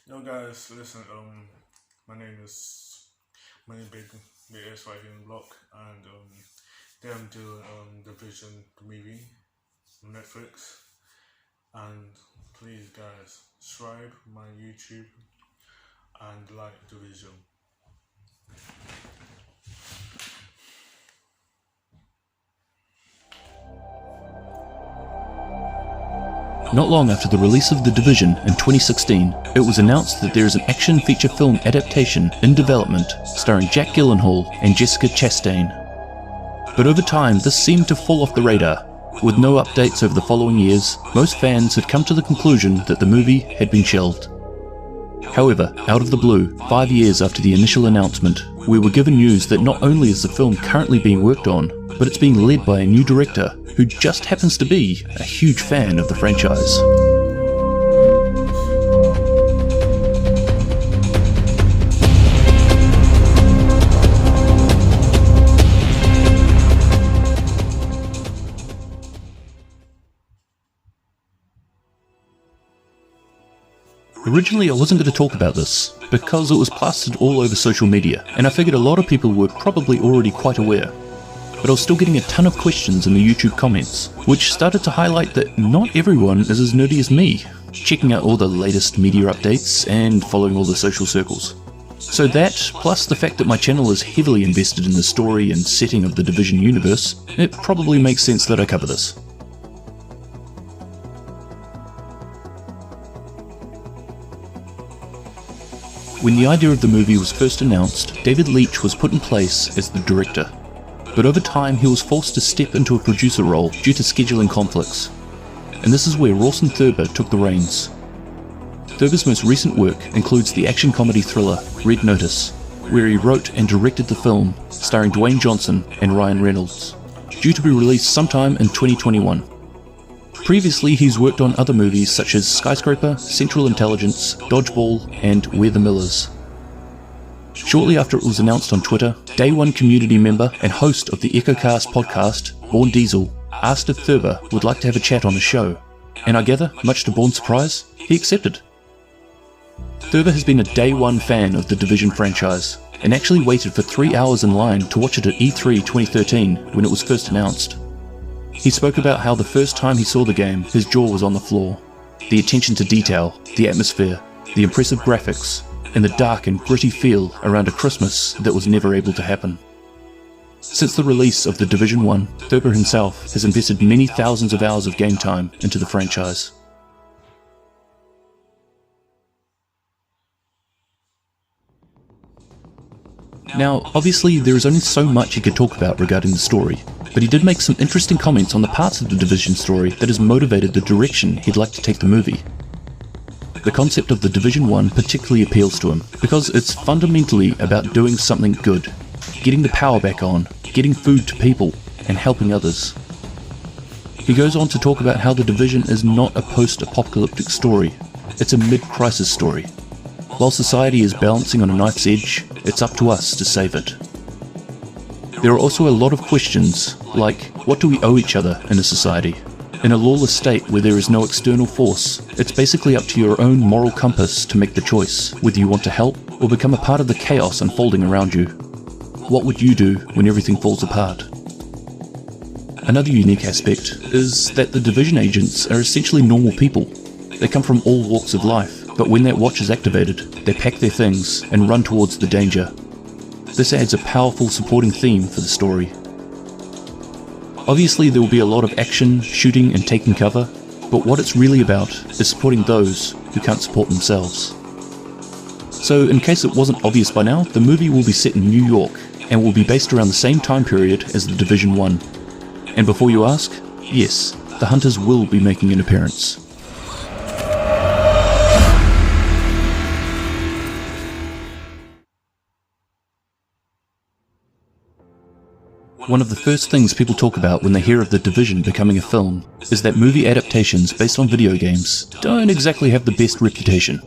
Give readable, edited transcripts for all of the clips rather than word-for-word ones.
Yo guys, listen, my name is Money Big BS right here in Block, and today I'm doing Division the movie on Netflix. And please guys, subscribe my YouTube and like Division. Not long after the release of The Division in 2016, it was announced that there is an action feature film adaptation in development starring Jack Gyllenhaal and Jessica Chastain. But over time, this seemed to fall off the radar. With no updates over the following years, most fans had come to the conclusion that the movie had been shelved. However, out of the blue, 5 years after the initial announcement, we were given news that not only is the film currently being worked on, but it's being led by a new director who just happens to be a huge fan of the franchise. Originally I wasn't going to talk about this, because it was plastered all over social media, and I figured a lot of people were probably already quite aware. But I was still getting a ton of questions in the YouTube comments, which started to highlight that not everyone is as nerdy as me, checking out all the latest media updates and following all the social circles. So that, plus the fact that my channel is heavily invested in the story and setting of the Division universe, it probably makes sense that I cover this. When the idea of the movie was first announced, David Leitch was put in place as the director. But over time he was forced to step into a producer role due to scheduling conflicts. And this is where Rawson Thurber took the reins. Thurber's most recent work includes the action comedy thriller Red Notice, where he wrote and directed the film starring Dwayne Johnson and Ryan Reynolds, due to be released sometime in 2021. Previously he's worked on other movies such as Skyscraper, Central Intelligence, Dodgeball and We're the Millers. Shortly after it was announced on Twitter, Day One community member and host of the EchoCast podcast, Born Diesel, asked if Thurber would like to have a chat on the show, and I gather, much to Born's surprise, he accepted. Thurber has been a Day One fan of the Division franchise, and actually waited for 3 hours in line to watch it at E3 2013 when it was first announced. He spoke about how the first time he saw the game, his jaw was on the floor. The attention to detail, the atmosphere, the impressive graphics, and the dark and gritty feel around a Christmas that was never able to happen. Since the release of The Division 1, Thurber himself has invested many thousands of hours of game time into the franchise. Now, obviously there is only so much he could talk about regarding the story, but he did make some interesting comments on the parts of the Division story that has motivated the direction he'd like to take the movie. The concept of the Division 1 particularly appeals to him, because it's fundamentally about doing something good, getting the power back on, getting food to people, and helping others. He goes on to talk about how the Division is not a post-apocalyptic story, it's a mid-crisis story. While society is balancing on a knife's edge, it's up to us to save it. There are also a lot of questions, like what do we owe each other in a society? In a lawless state where there is no external force, it's basically up to your own moral compass to make the choice, whether you want to help or become a part of the chaos unfolding around you. What would you do when everything falls apart? Another unique aspect is that the Division agents are essentially normal people. They come from all walks of life, but when that watch is activated, they pack their things and run towards the danger. This adds a powerful supporting theme for the story. Obviously there will be a lot of action, shooting and taking cover, but what it's really about is supporting those who can't support themselves. So in case it wasn't obvious by now, the movie will be set in New York and will be based around the same time period as the Division 1. And before you ask, yes, the Hunters will be making an appearance. One of the first things people talk about when they hear of The Division becoming a film is that movie adaptations based on video games don't exactly have the best reputation.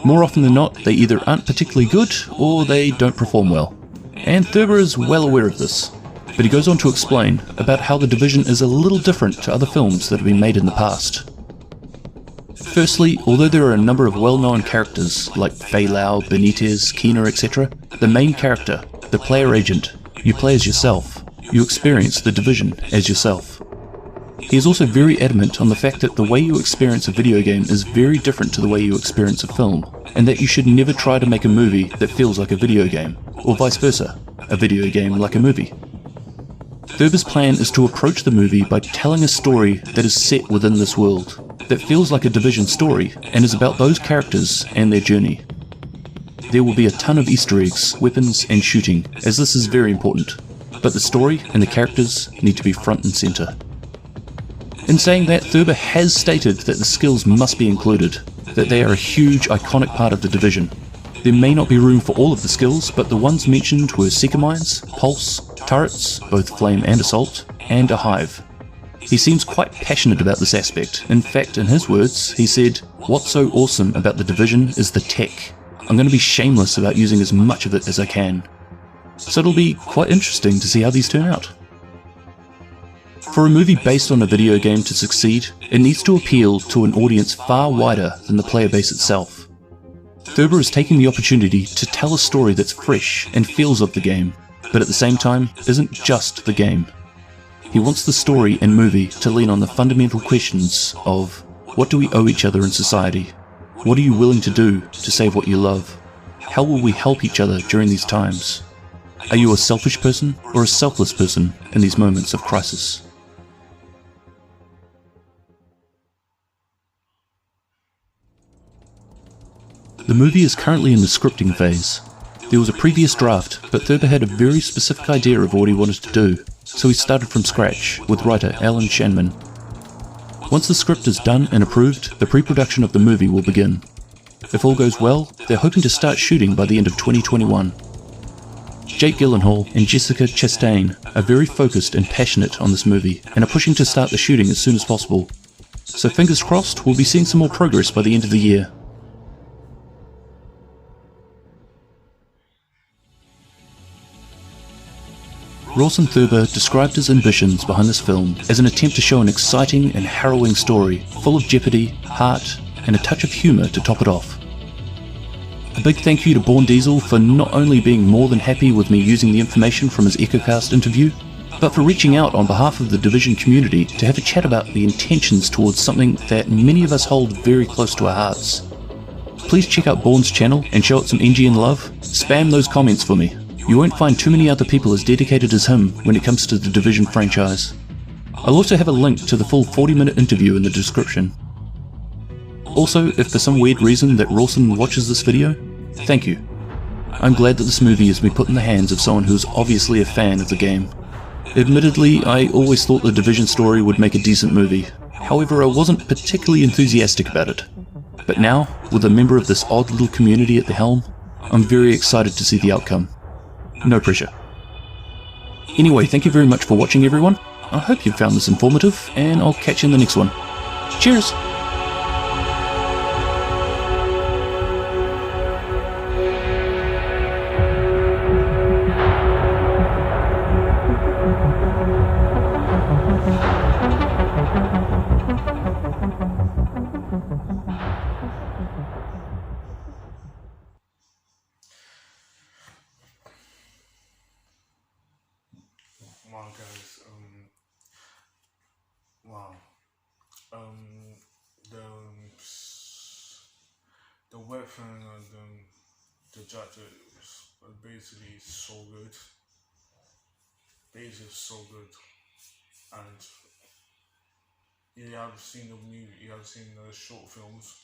More often than not, they either aren't particularly good or they don't perform well. And Thurber is well aware of this, but he goes on to explain about how The Division is a little different to other films that have been made in the past. Firstly, although there are a number of well-known characters like Fei Lao, Benitez, Kina, etc., the main character, the player agent, you play as yourself. You experience the Division as yourself. He is also very adamant on the fact that the way you experience a video game is very different to the way you experience a film, and that you should never try to make a movie that feels like a video game, or vice versa, a video game like a movie. Thurber's plan is to approach the movie by telling a story that is set within this world, that feels like a Division story, and is about those characters and their journey. There will be a ton of Easter eggs, weapons, and shooting, as this is very important, but the story and the characters need to be front and centre. In saying that, Thurber has stated that the skills must be included, that they are a huge, iconic part of the Division. There may not be room for all of the skills, but the ones mentioned were Seeker Mines, Pulse, turrets, both Flame and Assault, and a Hive. He seems quite passionate about this aspect. In fact, in his words, he said, "What's so awesome about the Division is the tech. I'm going to be shameless about using as much of it as I can." So it'll be quite interesting to see how these turn out. For a movie based on a video game to succeed, it needs to appeal to an audience far wider than the player base itself. Thurber is taking the opportunity to tell a story that's fresh and feels of the game, but at the same time isn't just the game. He wants the story and movie to lean on the fundamental questions of, what do we owe each other in society? What are you willing to do to save what you love? How will we help each other during these times? Are you a selfish person or a selfless person in these moments of crisis? The movie is currently in the scripting phase. There was a previous draft, but Thurber had a very specific idea of what he wanted to do, so he started from scratch with writer Alan Shanman. Once the script is done and approved, the pre-production of the movie will begin. If all goes well, they're hoping to start shooting by the end of 2021. Jake Gyllenhaal and Jessica Chastain are very focused and passionate on this movie and are pushing to start the shooting as soon as possible. So fingers crossed, we'll be seeing some more progress by the end of the year. Rawson Thurber described his ambitions behind this film as an attempt to show an exciting and harrowing story, full of jeopardy, heart, and a touch of humour to top it off. A big thank you to Born Diesel for not only being more than happy with me using the information from his EchoCast interview, but for reaching out on behalf of the Division community to have a chat about the intentions towards something that many of us hold very close to our hearts. Please check out Born's channel and show it some NGN love. Spam those comments for me. You won't find too many other people as dedicated as him when it comes to the Division franchise. I'll also have a link to the full 40-minute interview in the description. Also, if for some weird reason that Rawson watches this video, thank you. I'm glad that this movie has been put in the hands of someone who's obviously a fan of the game. Admittedly, I always thought the Division story would make a decent movie. However, I wasn't particularly enthusiastic about it. But now, with a member of this odd little community at the helm, I'm very excited to see the outcome. No pressure. Anyway, thank you very much for watching, everyone. I hope you found this informative, and I'll catch you in the next one. Cheers! Wow, guys. Wow. The weapon and the jacket is basically so good. Basically so good. And you have seen the movie, you have seen the short films.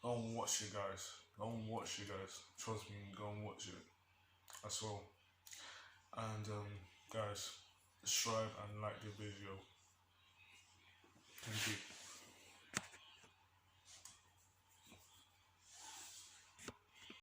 Go and watch it, guys. Go and watch it, guys. Trust me, go and watch it as well. And guys, subscribe and like the video. Thank you.